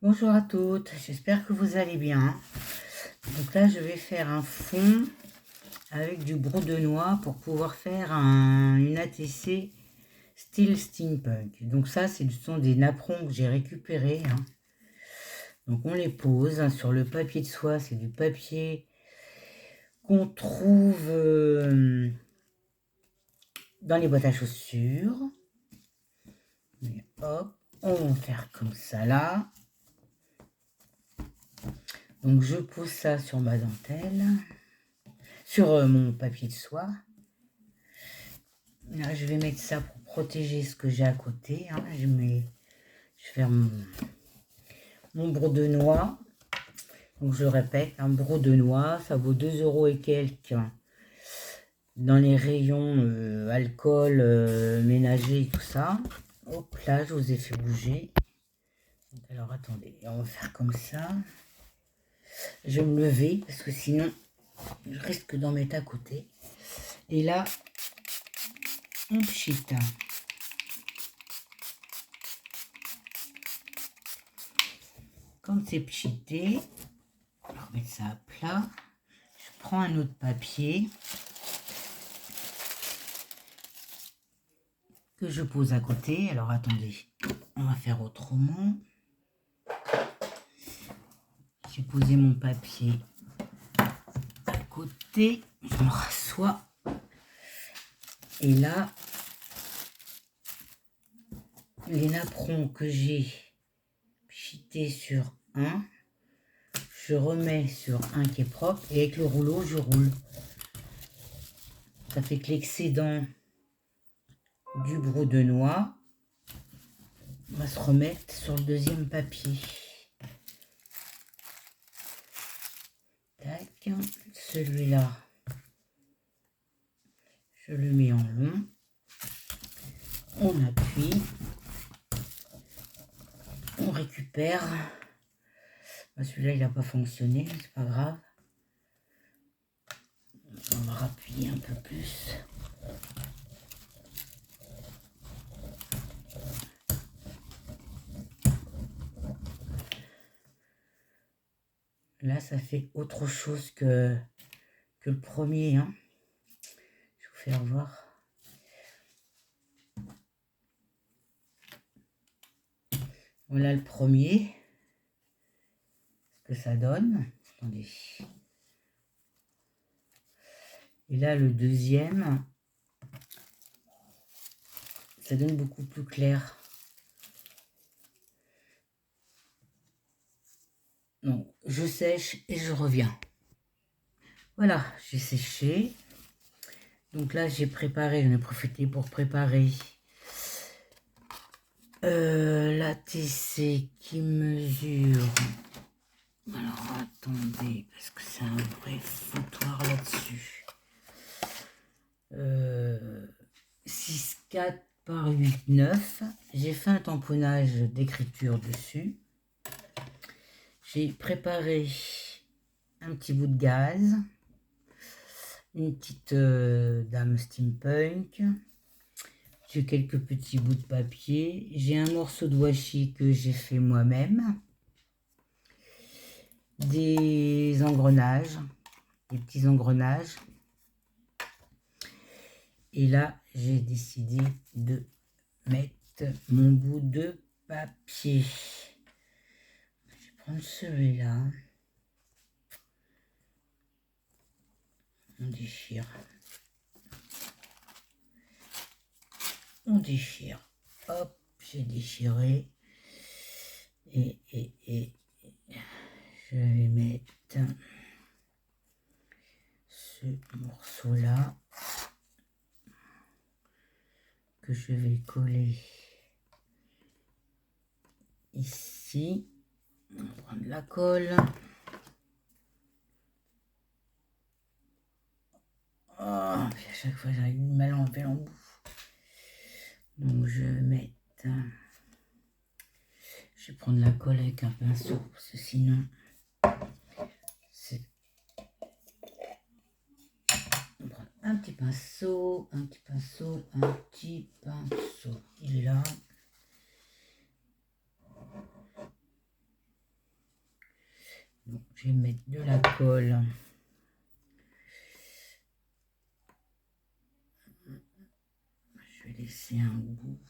Bonjour à toutes, j'espère que vous allez bien. Donc là, je vais faire un fond avec du brou de noix pour pouvoir faire une ATC style steampunk. Donc ça, ce sont des napperons que j'ai récupérés. Donc on les pose sur le papier de soie. C'est du papier qu'on trouve dans les boîtes à chaussures. Et hop, on va faire comme ça là. Donc je pose ça sur ma dentelle, sur mon papier de soie. Là, je vais mettre ça pour protéger ce que j'ai à côté. Je vais faire mon brou de noix. Donc je répète, un brou de noix, ça vaut 2 € et quelques dans les rayons alcool, ménager et tout ça. Hop là, je vous ai fait bouger. Donc, alors attendez, on va faire comme ça. Je vais me lever parce que sinon je risque d'en mettre à côté. Et là, on pchita. Quand c'est pchité, on va remettre ça à plat. Je prends un autre papier que je pose à côté. Alors attendez, on va faire autrement. J'ai posé mon papier à côté. Je me rassois. Et là, les napperons que j'ai pchités sur un, je remets sur un qui est propre. Et avec le rouleau, je roule. Ça fait que l'excédent du brou de noix va se remettre sur le deuxième papier. Tac, celui-là, je le mets en long. On appuie. On récupère. Celui-là, il n'a pas fonctionné, c'est pas grave. On va rappuyer un peu plus. Là, ça fait autre chose que le premier. Je vais vous faire voir. Voilà le premier. Ce que ça donne. Attendez. Et là, le deuxième. Ça donne beaucoup plus clair. Donc, je sèche et je reviens. Voilà, j'ai séché. Donc là, j'ai préparé, j'en ai profité pour préparer l'ATC qui mesure. Alors attendez, parce que c'est un vrai foutoir là-dessus. 6,4 par 8,9. J'ai fait un tamponnage d'écriture dessus. J'ai préparé un petit bout de gaz, une petite dame steampunk. J'ai quelques petits bouts de papier. J'ai un morceau de washi que j'ai fait moi-même. Des engrenages, des petits engrenages. Et là, j'ai décidé de mettre mon bout de papier. Je vais prendre celui-là. On déchire. On déchire. Hop, j'ai déchiré. Et je vais mettre ce morceau-là que je vais coller ici. On va prendre la colle. Oh, puis à chaque fois j'arrive mal à enlever l'embout. Donc je vais mettre. Je vais prendre la colle avec un pinceau parce que sinon c'est. On prend un petit pinceau, un petit pinceau, un petit pinceau. Il est là. Je vais mettre de la colle. Je vais laisser un bout.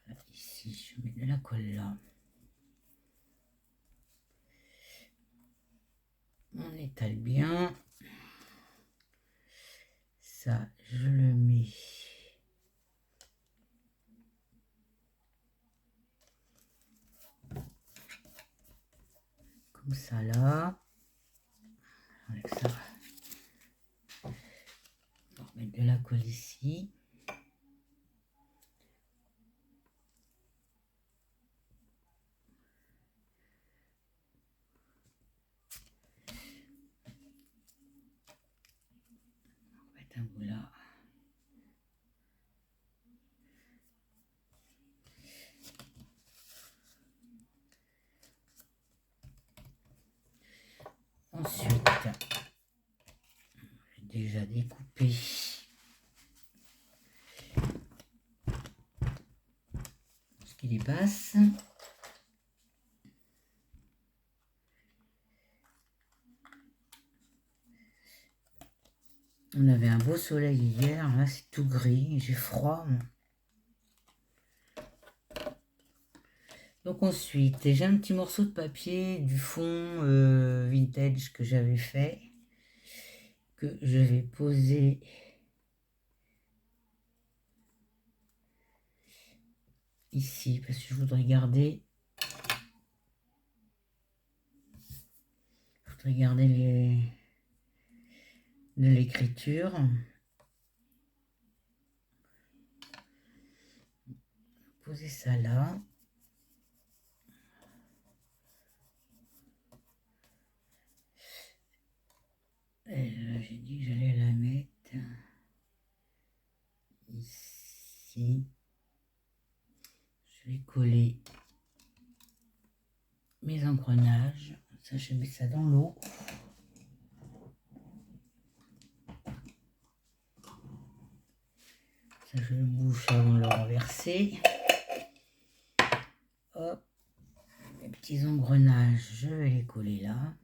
Voilà, ici, je mets de la colle là. On étale bien. Ça, je le mets comme ça là. Avec ça. On va mettre de la colle ici. On va mettre un bout là. Ensuite, j'ai déjà découpé ce qui dépasse. On avait un beau soleil hier, là c'est tout gris, j'ai froid. Donc ensuite, j'ai un petit morceau de papier du fond vintage que j'avais fait, que je vais poser ici, parce que je voudrais garder de l'écriture. Poser ça là. Et là, j'ai dit que j'allais la mettre ici. Je vais coller mes engrenages. Ça, je mets ça dans l'eau. Ça, je le bouche avant de le renverser. Hop. Mes petits engrenages, je vais les coller là.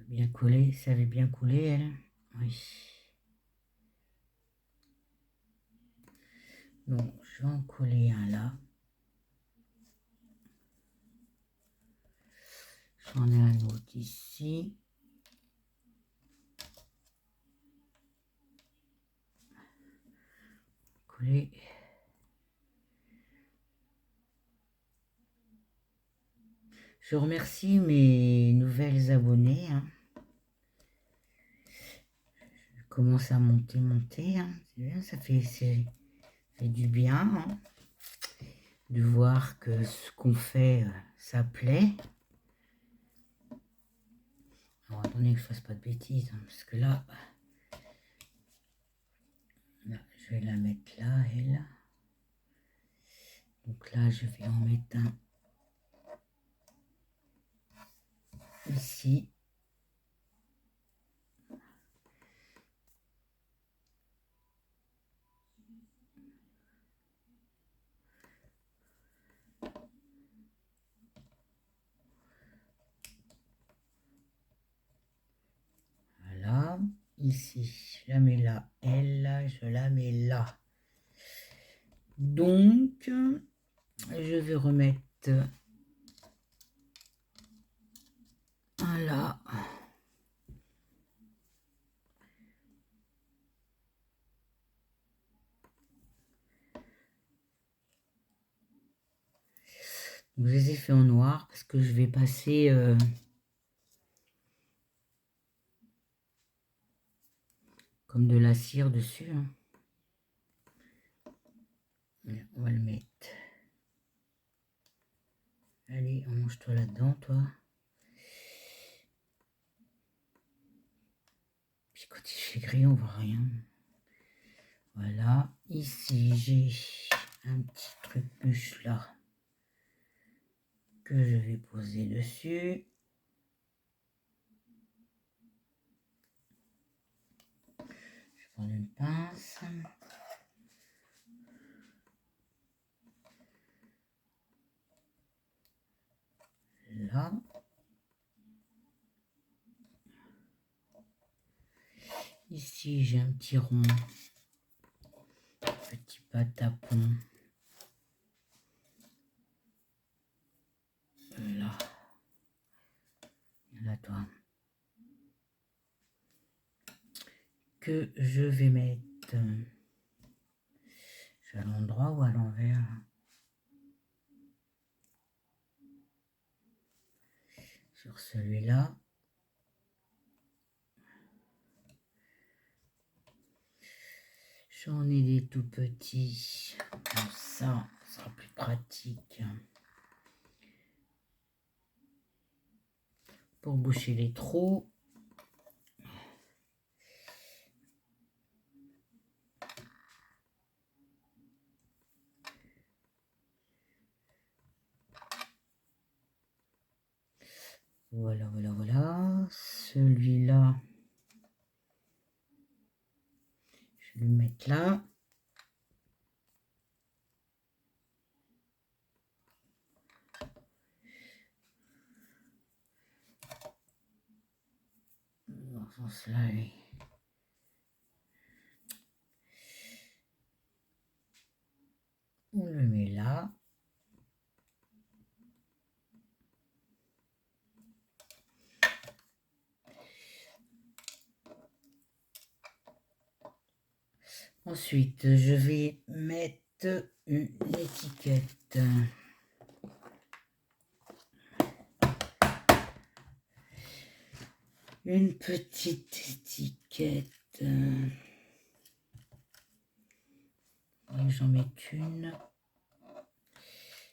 Bien collé, ça avait bien coulé, elle. Oui. Donc, je vais en coller un là. J'en ai un autre ici. Coller. Je remercie mes nouvelles abonnées. Hein. Je commence à monter. Hein. C'est bien, ça fait du bien hein, de voir que ce qu'on fait, ça plaît. Alors, attendez que je fasse pas de bêtises, hein, parce que là, je vais la mettre là, elle. Donc là, je vais en mettre un ici. Voilà. Ici, je la mets là. Elle, je la mets là. Donc, je vais remettre un là. Donc, je les ai fait en noir parce que je vais passer comme de la cire dessus. Hein. On va le mettre. Allez, mange-toi là-dedans, toi. Puis quand il fait gris, on voit rien. Voilà. Ici, j'ai un petit truc bûche là que je vais poser dessus. prendre une pince. Là. Ici, j'ai un petit rond. Petit patapon. Là. Là, toi. Que je vais mettre. Je suis à l'endroit ou à l'envers? Sur celui-là. J'en ai des tout petits. Comme ça sera plus pratique. Pour boucher les trous. Voilà, voilà, voilà. Celui-là, je vais le mettre là. Dans ce sens-là, oui. On le met là. Ensuite, je vais mettre une étiquette. Une petite étiquette. J'en mets une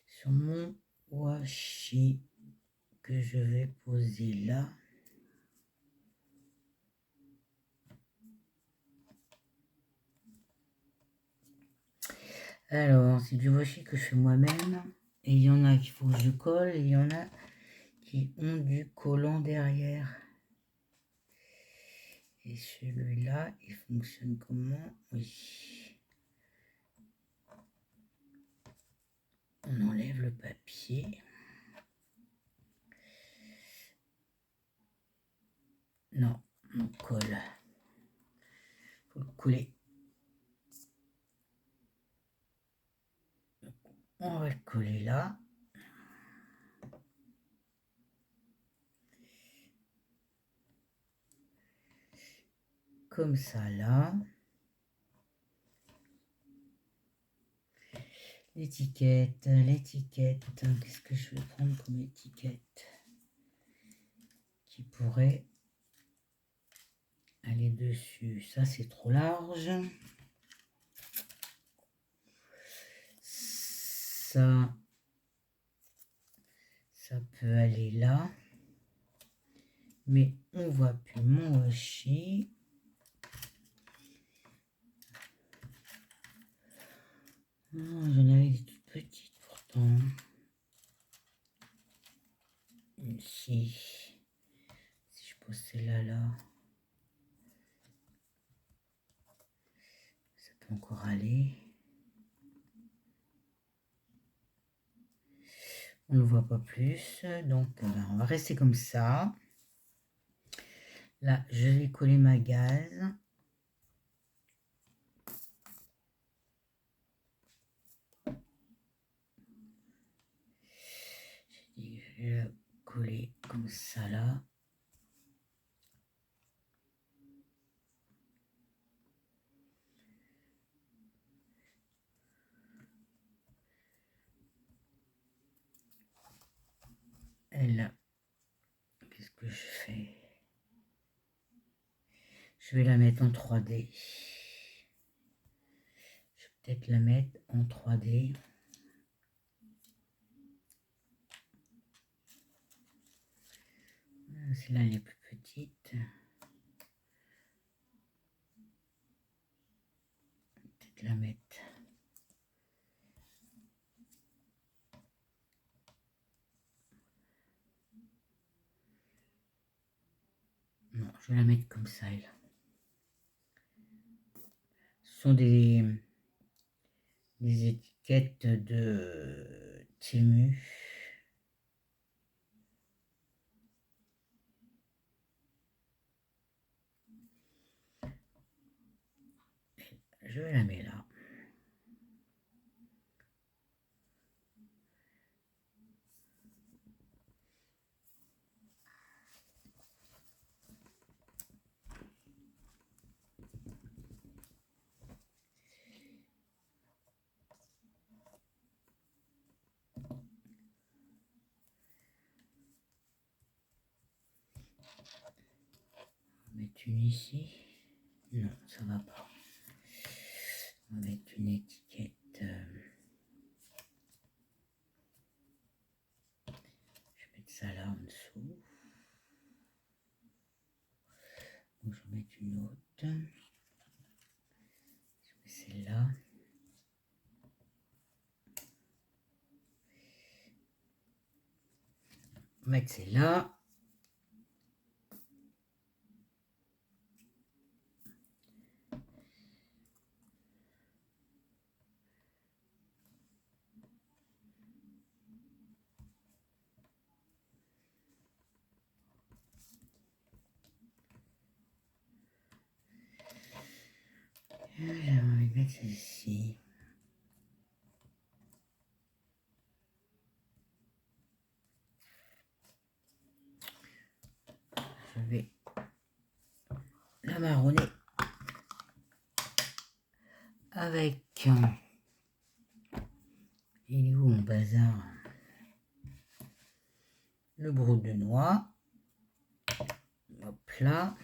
sur mon washi que je vais poser là. Alors, c'est du washi que je fais moi-même. Et il y en a qu'il faut que je colle. Et il y en a qui ont du collant derrière. Et celui-là, il fonctionne comment? Oui. On enlève le papier. Non, on colle. Faut le coller. On va le coller là. Comme ça là. L'étiquette. Qu'est-ce que je vais prendre comme étiquette qui pourrait aller dessus? Ça, c'est trop large. Ça peut aller là. Mais on voit plus mon washi. J'en avais des toutes petites pourtant. Ici. Si je pose celle-là là. Ça peut encore aller. On ne le voit pas plus. Donc on va rester comme ça. Là, je vais coller ma gaze. Je vais la coller comme ça là. Et là, qu'est-ce que je fais? Je vais la mettre en 3D. Je vais peut-être la mettre en 3D. Celle-là, elle est plus petite. Peut-être la mettre. Non, je vais la mettre comme ça, elle. Ce sont des étiquettes de Temu. Je la mets là. On va mettre une ici. Non, ça va pas. On va mettre une étiquette. Je vais mettre ça là en dessous. Donc je vais mettre une autre. Je mets celle-là. On va mettre celle-là. Je vais mettre celle-ci. Je vais la marronner avec... Il est où mon bazar? Le brou de noix. Hop là.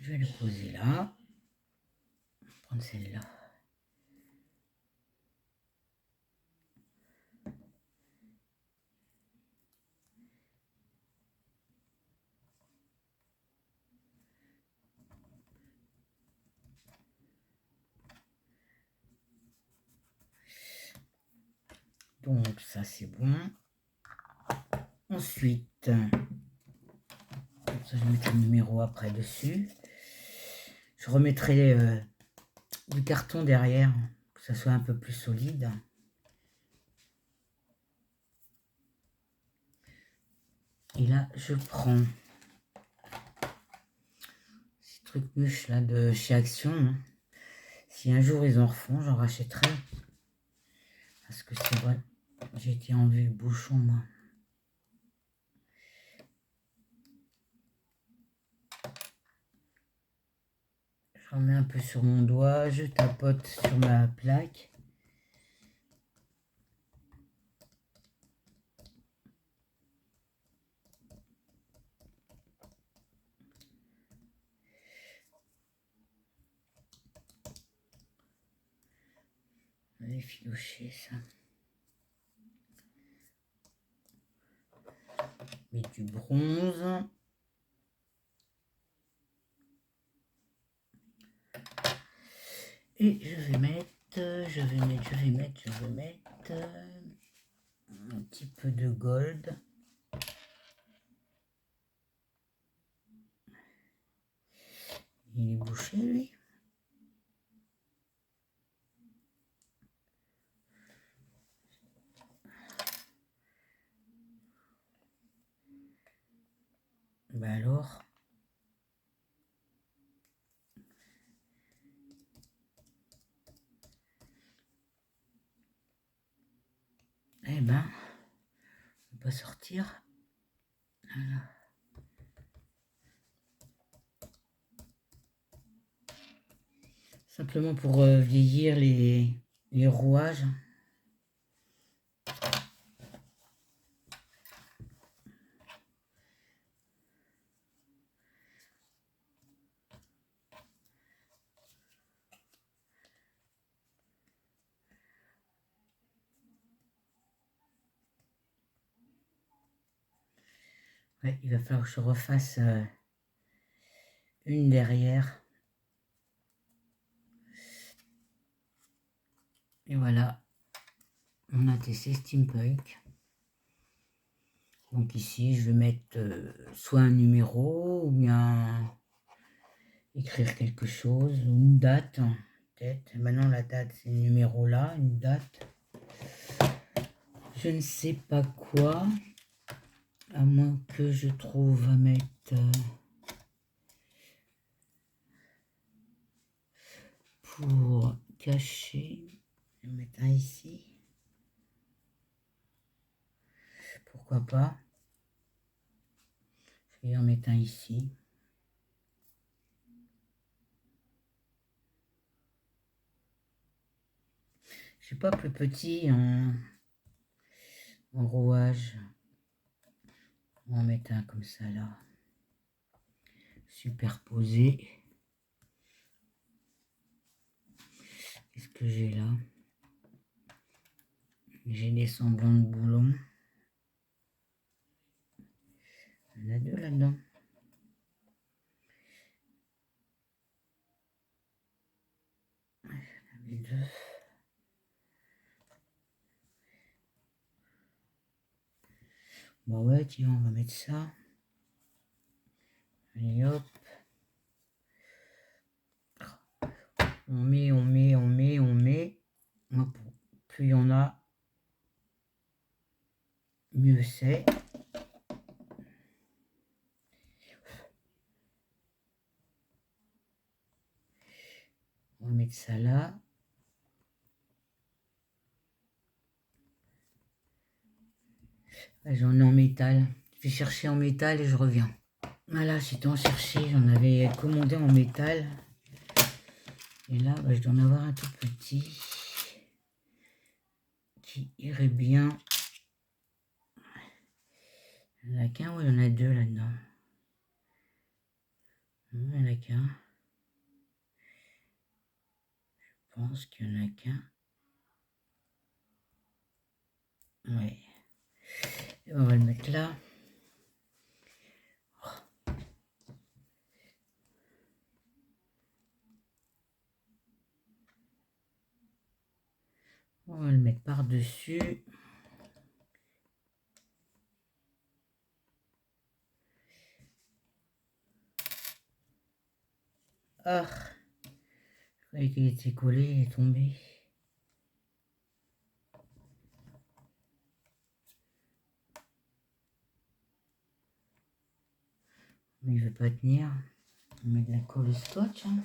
Je vais le poser là. Prendre celle-là. Donc ça c'est bon. Ensuite, ça, je vais mettre le numéro après dessus. Je remettrai du carton derrière, que ça soit un peu plus solide. Et là, je prends ces trucs mûches là de chez Action. Hein. Si un jour ils en refont, j'en rachèterai. Parce que c'est vrai, j'ai été en vue bouchon moi. J'en mets un peu sur mon doigt, je tapote sur ma plaque. On va effilocher ça. Mettre du bronze. Et je vais mettre un petit peu de gold. Il est bouché lui. Ben alors. Eh ben, on va pas sortir. Voilà. Simplement pour vieillir les rouages. Ouais, il va falloir que je refasse une derrière. Et voilà, mon ATC Steampunk. Donc ici, je vais mettre soit un numéro ou bien écrire quelque chose, ou une date, peut-être. Maintenant, la date, c'est le numéro là, une date. Je ne sais pas quoi, à moins que je trouve à mettre pour cacher. Je vais mettre un ici. Pourquoi pas. Je vais en mettre un ici. Je suis pas plus petit en rouage. On va en mettre un comme ça là. Superposé. Qu'est-ce que j'ai là? J'ai des semblants de boulons. Il y en a deux là-dedans. Les deux. Bon ouais, tiens, on va mettre ça. Allez hop. On met. Hop. Plus il y en a, mieux c'est. On va mettre ça là. J'en ai en métal. Je vais chercher en métal et je reviens. Voilà, j'étais en chercher. J'en avais commandé en métal. Et là, je dois en avoir un tout petit qui irait bien. Il n'y en a qu'un ou il y en a deux là-dedans? Il n'y en a qu'un. Je pense qu'il n'y en a qu'un. Ouais. Et on va le mettre là. On va le mettre par-dessus. Ah, je croyais qu'il était collé, il est tombé. Mais il ne veut pas tenir. On met de la colle au scotch. Hein.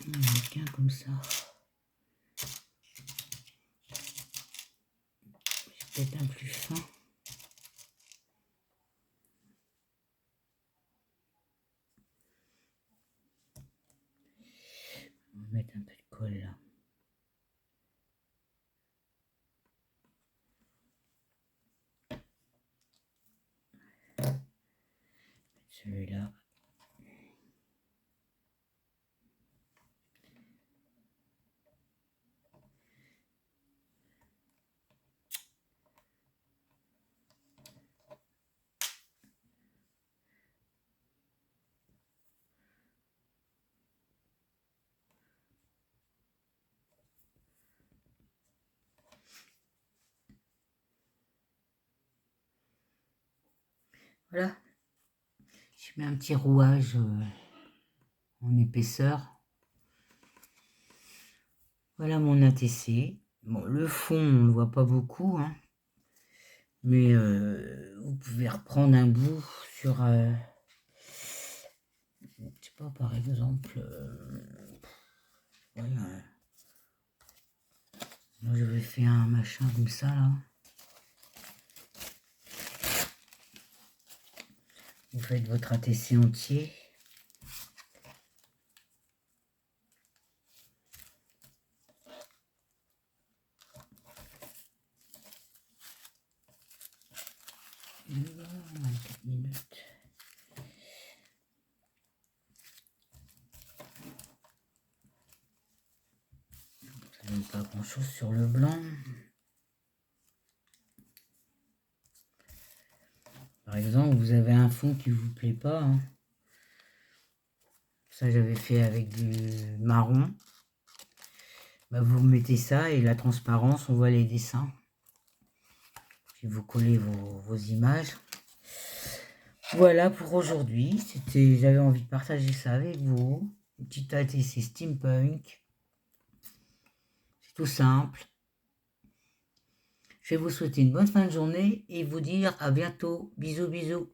Il y en a qu'un comme ça. C'est peut-être un plus fin. On va mettre un peu de colle là. Celui-là. Voilà. Je mets un petit rouage en épaisseur. Voilà mon ATC. Bon, le fond, on ne le voit pas beaucoup. Hein. Mais vous pouvez reprendre un bout sur... je sais pas, par exemple... ouais, moi, je vais faire un machin comme ça, là. Vous faites votre ATC entier. Et là, 24 minutes. Ça donne pas grand chose sur le blanc. Par exemple, vous avez un fond qui vous plaît pas. Hein. Ça, j'avais fait avec du marron. Bah, vous mettez ça et la transparence, on voit les dessins. Puis vous collez vos images. Voilà pour aujourd'hui. J'avais envie de partager ça avec vous. Une petite ATC steampunk. C'est tout simple. Je vais vous souhaiter une bonne fin de journée et vous dire à bientôt. Bisous, bisous.